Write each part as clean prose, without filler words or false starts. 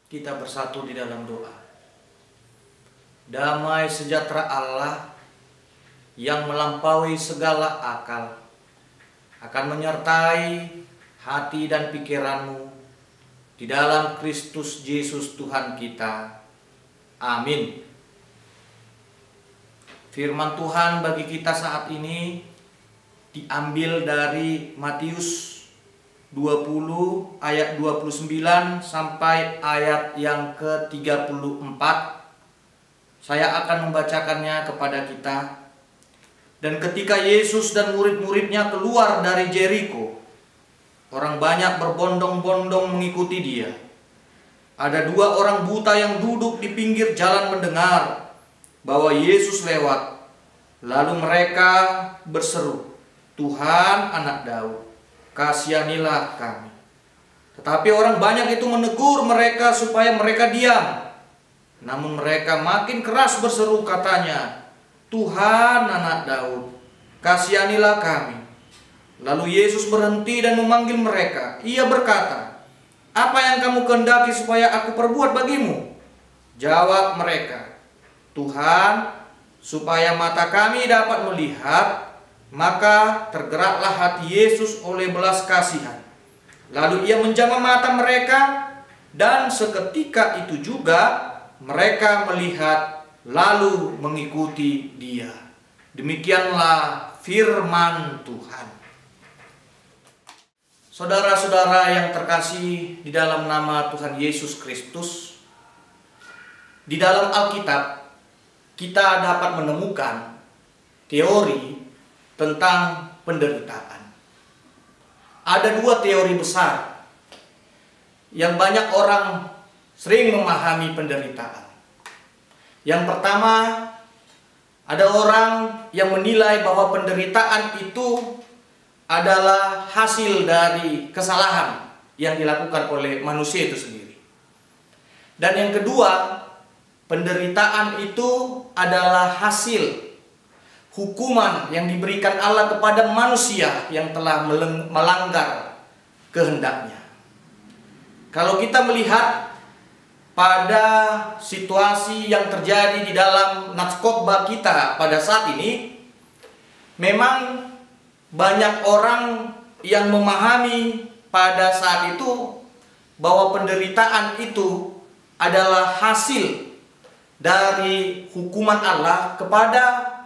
Kita bersatu di dalam doa. Damai sejahtera Allah yang melampaui segala akal akan menyertai hati dan pikiranmu di dalam Kristus Yesus Tuhan kita. Amin. Firman Tuhan bagi kita saat ini diambil dari Matius 20 ayat 29 sampai ayat yang ke-34. Saya akan membacakannya kepada kita. Dan ketika Yesus dan murid-muridnya keluar dari Jeriko, orang banyak berbondong-bondong mengikuti dia. Ada dua orang buta yang duduk di pinggir jalan mendengar bahwa Yesus lewat. Lalu mereka berseru, "Tuhan, Anak Daud, kasihanilah kami." Tetapi orang banyak itu menegur mereka supaya mereka diam. Namun mereka makin keras berseru, katanya, "Tuhan, Anak Daud, kasihanilah kami." Lalu Yesus berhenti dan memanggil mereka. Ia berkata, "Apa yang kamu kehendaki supaya aku perbuat bagimu?" Jawab mereka, "Tuhan, supaya mata kami dapat melihat." Maka tergeraklah hati Yesus oleh belas kasihan. Lalu ia menjamah mata mereka, dan seketika itu juga mereka melihat lalu mengikuti dia. Demikianlah firman Tuhan. Saudara-saudara yang terkasih di dalam nama Tuhan Yesus Kristus, di dalam Alkitab kita dapat menemukan teori tentang penderitaan. Ada dua teori besar yang banyak orang sering memahami penderitaan. Yang pertama, ada orang yang menilai bahwa penderitaan itu adalah hasil dari kesalahan yang dilakukan oleh manusia itu sendiri. Dan yang kedua, penderitaan itu adalah hasil hukuman yang diberikan Allah kepada manusia yang telah melanggar kehendaknya. Kalau kita melihat pada situasi yang terjadi di dalam nats khotbah kita pada saat ini, memang banyak orang yang memahami pada saat itu bahwa penderitaan itu adalah hasil dari hukuman Allah kepada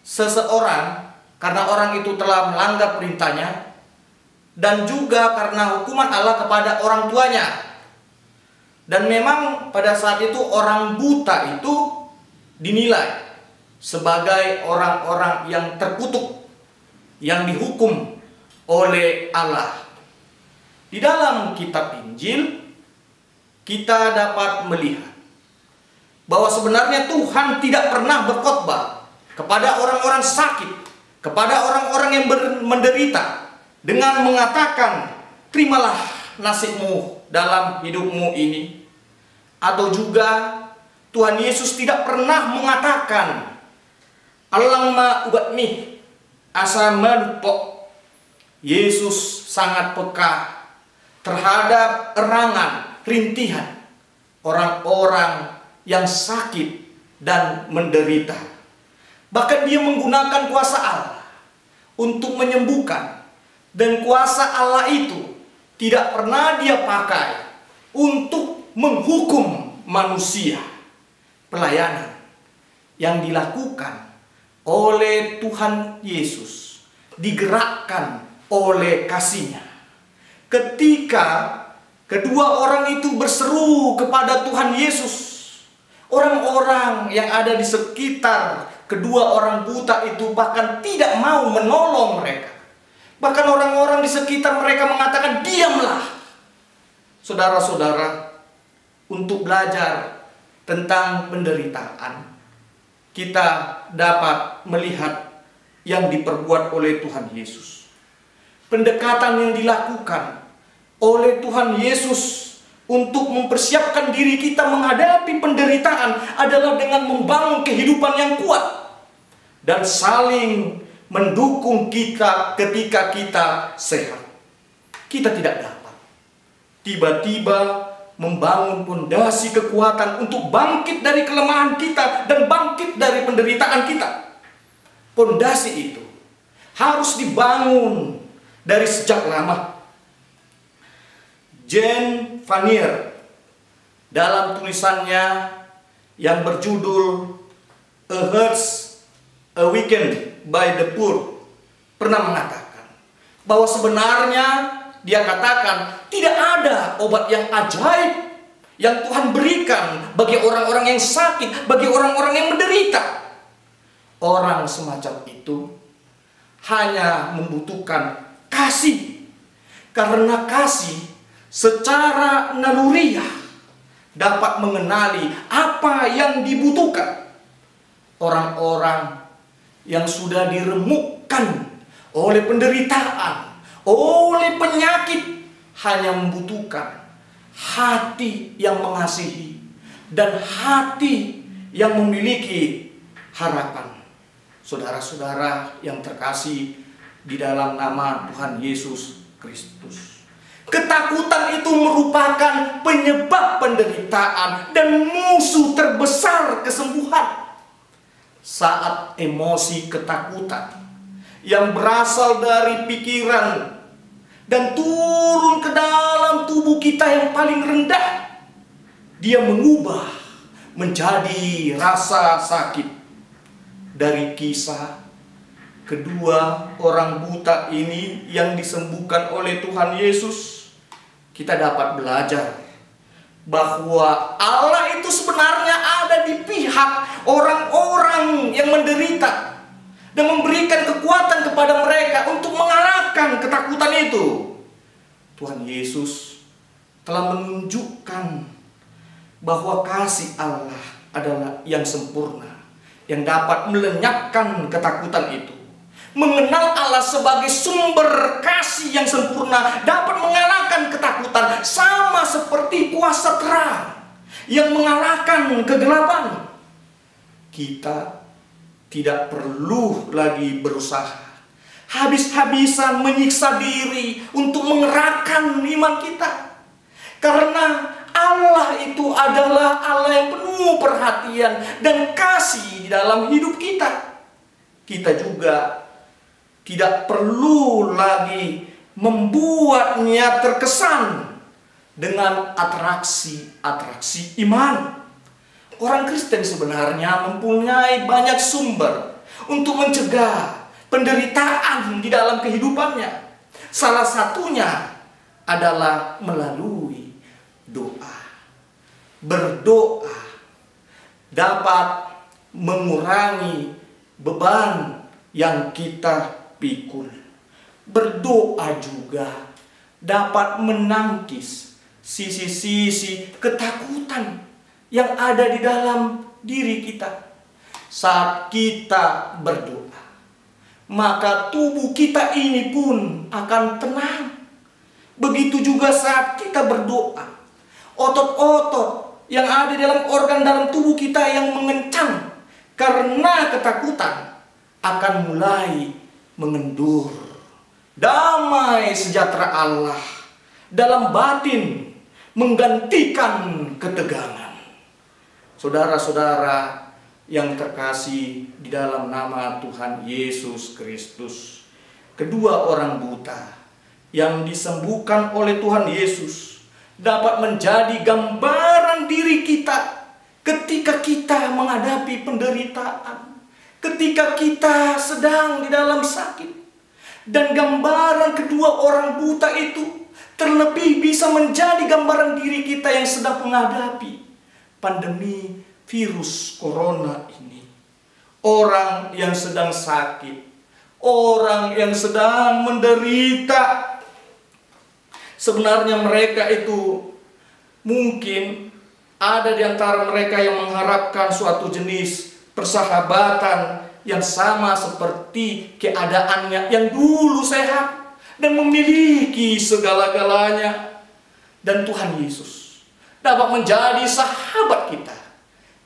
seseorang karena orang itu telah melanggar perintahnya, dan juga karena hukuman Allah kepada orang tuanya. Dan memang pada saat itu orang buta itu dinilai sebagai orang-orang yang terkutuk, yang dihukum oleh Allah. Di dalam kitab Injil kita dapat melihat bahwa sebenarnya Tuhan tidak pernah berkhotbah kepada orang-orang sakit, kepada orang-orang yang menderita, dengan mengatakan, "Terimalah nasibmu dalam hidupmu ini." Atau juga Tuhan Yesus tidak pernah mengatakan, "Allahumma ubatni asa melupo." Yesus sangat peka terhadap erangan, rintihan orang-orang yang sakit dan menderita. Bahkan dia menggunakan kuasa Allah untuk menyembuhkan. Dan kuasa Allah itu tidak pernah dia pakai untuk menghukum manusia. Pelayanan yang dilakukan oleh Tuhan Yesus digerakkan oleh kasih-Nya. Ketika kedua orang itu berseru kepada Tuhan Yesus, orang-orang yang ada di sekitar kedua orang buta itu bahkan tidak mau menolong mereka. Bahkan orang-orang di sekitar mereka mengatakan, "Diamlah." Saudara-saudara, untuk belajar tentang penderitaan, kita dapat melihat yang diperbuat oleh Tuhan Yesus. Pendekatan yang dilakukan oleh Tuhan Yesus untuk mempersiapkan diri kita menghadapi penderitaan adalah dengan membangun kehidupan yang kuat dan saling mendukung kita ketika kita sehat. Kita tidak dapat tiba-tiba membangun fondasi kekuatan untuk bangkit dari kelemahan kita dan bangkit dari penderitaan kita. Fondasi itu harus dibangun dari sejak lama. Jean Vanier dalam tulisannya yang berjudul A Heart's Awakened by the Poor pernah mengatakan bahwa sebenarnya dia katakan tidak ada obat yang ajaib yang Tuhan berikan bagi orang-orang yang sakit, bagi orang-orang yang menderita. Orang semacam itu hanya membutuhkan kasih, karena kasih secara naluriah dapat mengenali apa yang dibutuhkan. Orang-orang yang sudah diremukkan oleh penderitaan, oleh penyakit, hanya membutuhkan hati yang mengasihi dan hati yang memiliki harapan. Saudara-saudara yang terkasih di dalam nama Tuhan Yesus Kristus, ketakutan itu merupakan penyebab penderitaan dan musuh terbesar kesembuhan. Saat emosi ketakutan yang berasal dari pikiran dan turun ke dalam tubuh kita yang paling rendah, dia mengubah menjadi rasa sakit. Dari kisah kedua orang buta ini yang disembuhkan oleh Tuhan Yesus, kita dapat belajar bahwa Allah itu sebenarnya ada di pihak orang-orang yang menderita dan memberikan kekuatan kepada mereka untuk mengalahkan ketakutan itu. Tuhan Yesus telah menunjukkan bahwa kasih Allah adalah yang sempurna, yang dapat melenyapkan ketakutan itu. Mengenal Allah sebagai sumber kasih yang sempurna dapat mengalahkan ketakutan, sama seperti kuasa terang yang mengalahkan kegelapan. Kita tidak perlu lagi berusaha habis-habisan menyiksa diri untuk mengerahkan iman kita, karena Allah itu adalah Allah yang penuh perhatian dan kasih di dalam hidup kita. Kita juga tidak perlu lagi membuatnya terkesan dengan atraksi-atraksi iman. Orang Kristen sebenarnya mempunyai banyak sumber untuk mencegah penderitaan di dalam kehidupannya. Salah satunya adalah melalui doa. Berdoa dapat mengurangi beban yang kita pikul. Berdoa juga dapat menangkis sisi-sisi ketakutan yang ada di dalam diri kita. Saat kita berdoa, maka tubuh kita ini pun akan tenang. Begitu juga saat kita berdoa, otot-otot yang ada dalam organ dalam tubuh kita yang mengencang karena ketakutan akan mulai mengendur. Damai sejahtera Allah dalam batin menggantikan ketegangan. Saudara-saudara yang terkasih di dalam nama Tuhan Yesus Kristus, kedua orang buta yang disembuhkan oleh Tuhan Yesus dapat menjadi gambaran diri kita ketika kita menghadapi penderitaan, ketika kita sedang di dalam sakit. Dan gambaran kedua orang buta itu terlebih bisa menjadi gambaran diri kita yang sedang menghadapi pandemi virus corona ini. Orang yang sedang sakit, orang yang sedang menderita. Sebenarnya mereka itu mungkin ada di antara mereka yang mengharapkan suatu jenis persahabatan yang sama seperti keadaannya yang dulu sehat dan memiliki segala-galanya. Dan Tuhan Yesus dapat menjadi sahabat kita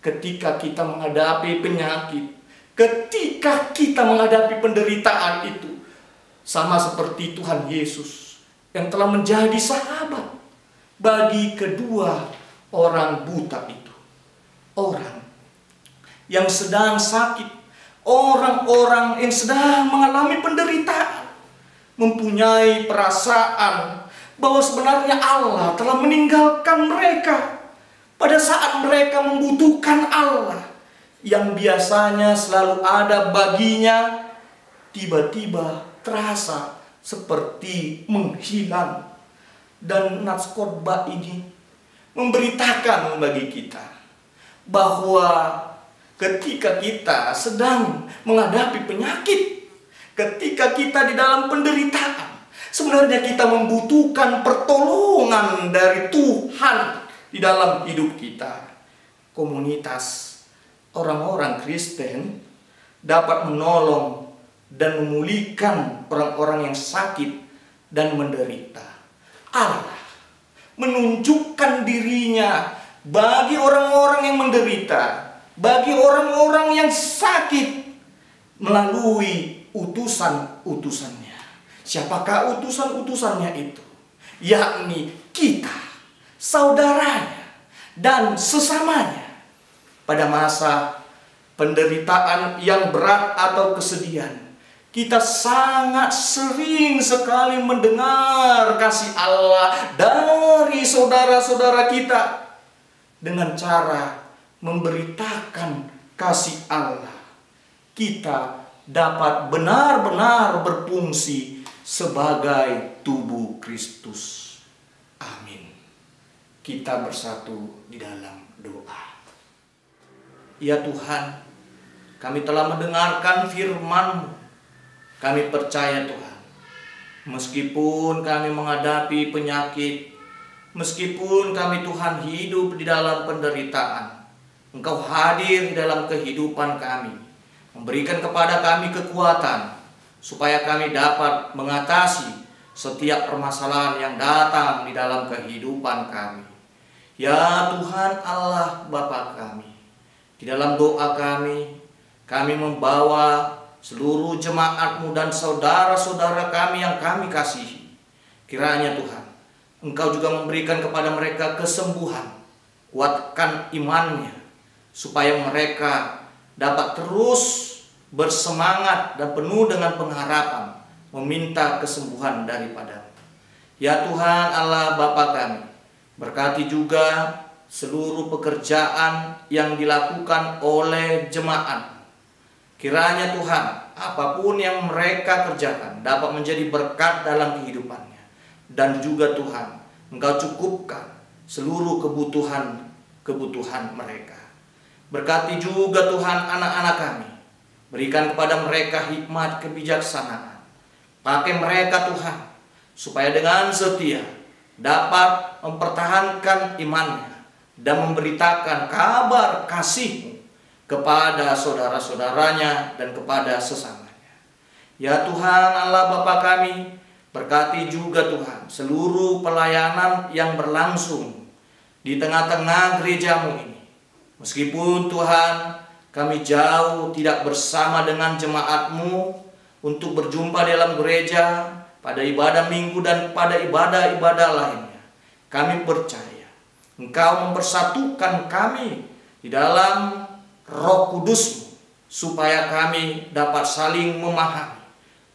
ketika kita menghadapi penyakit, ketika kita menghadapi penderitaan itu. Sama seperti Tuhan Yesus yang telah menjadi sahabat bagi kedua orang buta itu. Orang yang sedang sakit, orang-orang yang sedang mengalami penderitaan, mempunyai perasaan bahwa sebenarnya Allah telah meninggalkan mereka pada saat mereka membutuhkan Allah yang biasanya selalu ada baginya, tiba-tiba terasa seperti menghilang. Dan nats khotbah ini memberitakan bagi kita bahwa ketika kita sedang menghadapi penyakit, ketika kita di dalam penderitaan, sebenarnya kita membutuhkan pertolongan dari Tuhan di dalam hidup kita. Komunitas orang-orang Kristen dapat menolong dan memulihkan orang-orang yang sakit dan menderita. Allah menunjukkan dirinya bagi orang-orang yang menderita, bagi orang-orang yang sakit melalui utusan-utusannya. Siapakah utusan-utusannya itu? Yakni kita, saudaranya, dan sesamanya. Pada masa penderitaan yang berat atau kesedihan, kita sangat sering sekali mendengar kasih Allah dari saudara-saudara kita dengan cara memberitakan kasih Allah. Kita dapat benar-benar berfungsi sebagai tubuh Kristus. Amin. Kita bersatu di dalam doa. Ya Tuhan, kami telah mendengarkan firman-Mu. Kami percaya Tuhan, meskipun kami menghadapi penyakit, meskipun kami Tuhan hidup di dalam penderitaan, Engkau hadir di dalam kehidupan kami, memberikan kepada kami kekuatan, supaya kami dapat mengatasi setiap permasalahan yang datang di dalam kehidupan kami. Ya Tuhan Allah Bapa kami, di dalam doa kami membawa seluruh jemaat-Mu dan saudara-saudara kami yang kami kasihi. Kiranya Tuhan, Engkau juga memberikan kepada mereka kesembuhan, kuatkan imannya, supaya mereka dapat terus bersemangat dan penuh dengan pengharapan meminta kesembuhan daripada-Mu. Ya Tuhan Allah Bapa kami, berkati juga seluruh pekerjaan yang dilakukan oleh jemaat. Kiranya Tuhan, apapun yang mereka kerjakan dapat menjadi berkat dalam kehidupannya. Dan juga Tuhan, Engkau cukupkan seluruh kebutuhan mereka. Berkati juga Tuhan anak-anak kami. Berikan kepada mereka hikmat kebijaksanaan. Pakai mereka Tuhan, supaya dengan setia dapat mempertahankan imannya dan memberitakan kabar kasih-Mu kepada saudara-saudaranya dan kepada sesamanya. Ya Tuhan Allah Bapa kami, berkati juga Tuhan seluruh pelayanan yang berlangsung di tengah-tengah gereja-Mu ini. Meskipun Tuhan kami jauh tidak bersama dengan jemaat-Mu untuk berjumpa dalam gereja pada ibadah minggu dan pada ibadah-ibadah lainnya. Kami percaya Engkau mempersatukan kami di dalam Roh Kudus-Mu, supaya kami dapat saling memahami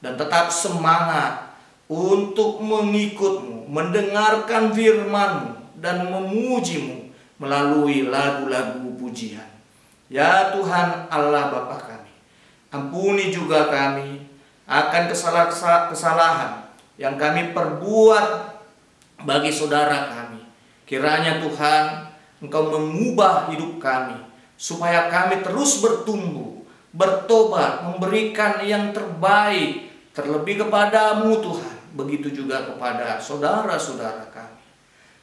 dan tetap semangat untuk mengikut-Mu, mendengarkan firman-Mu, dan memuji-Mu melalui lagu-lagu pujian. Ya Tuhan Allah Bapa kami, ampuni juga kami akan kesalahan yang kami perbuat bagi saudara kami. Kiranya Tuhan, Engkau mengubah hidup kami, supaya kami terus bertumbuh, bertobat, memberikan yang terbaik, terlebih kepadamu Tuhan, begitu juga kepada saudara-saudara kami.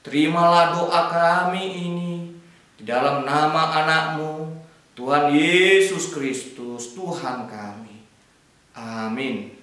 Terimalah doa kami ini di dalam nama anak-Mu, Tuhan Yesus Kristus, Tuhan kami. Amin.